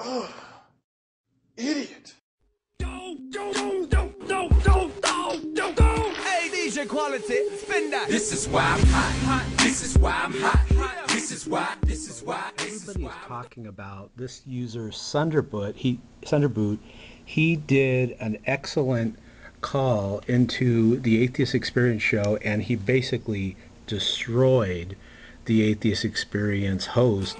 Ugh. Idiot. Hey, DJ Quality, spin that. This is why I'm hot. This is why I'm hot. This is why. Everybody is talking about this user Sunderboot. He did an excellent call into the Atheist Experience show, and he basically destroyed the Atheist Experience host.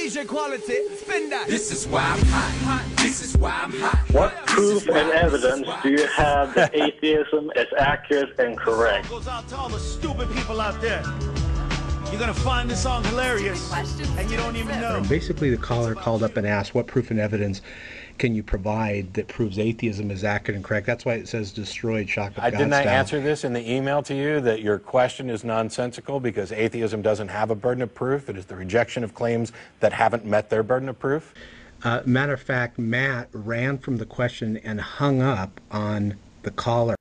DJ Quality, spin that. This is why I'm hot. This is why I'm hot. What proof and evidence do you have that atheism is accurate and correct? Goes out to all the stupid people out there. You're gonna find this song hilarious, and you don't even know. And basically, the caller called up and asked, "What proof and evidence can you provide that proves atheism is accurate and correct?" That's why it says destroyed Shockofgod Didn't I style. answer this in the email to you, that your question is nonsensical because atheism doesn't have a burden of proof? It is the rejection of claims that haven't met their burden of proof? Matter of fact, Matt ran from the question and hung up on the caller.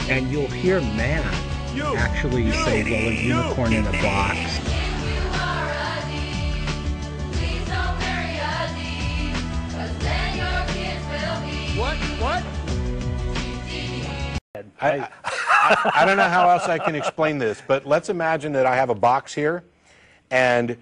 And you'll hear Matt actually say, well, a unicorn in a box. What? I don't know how else I can explain this, but let's imagine that I have a box here, and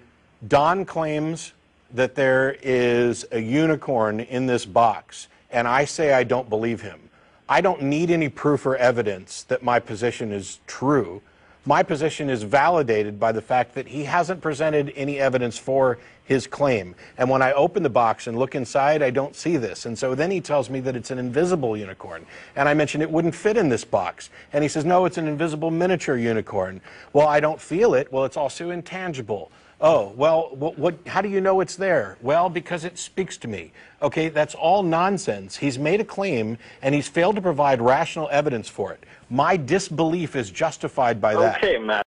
Don claims that there is a unicorn in this box, and I say I don't believe him. I don't need any proof or evidence that my position is true. My position is validated by the fact that he hasn't presented any evidence for his claim. And when I open the box and look inside, I don't see this. And so then he tells me that it's an invisible unicorn. And I mentioned it wouldn't fit in this box. And he says, no, it's an invisible miniature unicorn. Well, I don't feel it. Well, it's also intangible. Oh, well, how do you know it's there? Well, because it speaks to me. Okay, that's all nonsense. He's made a claim, and he's failed to provide rational evidence for it. My disbelief is justified by that. Okay, Matt.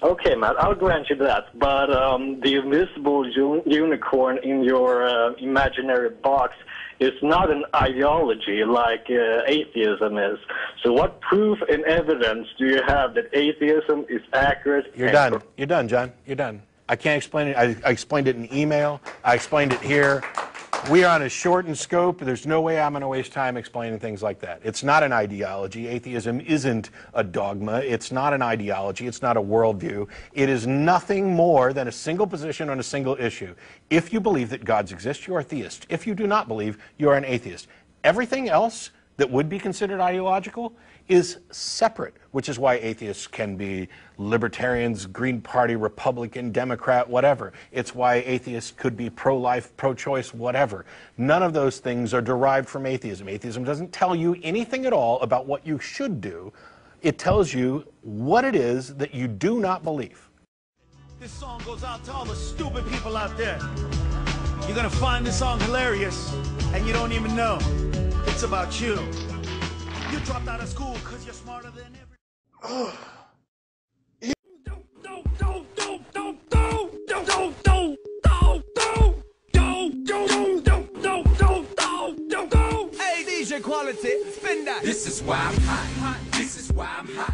Okay, Matt, I'll grant you that. But the invisible unicorn in your imaginary box is not an ideology like atheism is. So what proof and evidence do you have that atheism is accurate? You're done. You're done, John. You're done. I can't explain it. I explained it in email. I explained it here. We are on a shortened scope. There's no way I'm going to waste time explaining things like that. It's not an ideology. Atheism isn't a dogma. It's not an ideology. It's not a worldview. It is nothing more than a single position on a single issue. If you believe that gods exist, you are a theist. If you do not believe, you are an atheist. Everything else that would be considered ideological is separate, which is why atheists can be libertarians, Green Party, Republican, Democrat, whatever. It's why atheists could be pro-life, pro-choice, whatever. None of those things are derived from atheism. Atheism doesn't tell you anything at all about what you should do. It tells you what it is that you do not believe. This song goes out to all the stupid people out there. You're gonna find this song hilarious, and you don't even know. It's about you. You dropped out of school because you're smarter than everyone. Hey, DJ Quality, spin that. This is why I'm hot. This is why I'm hot.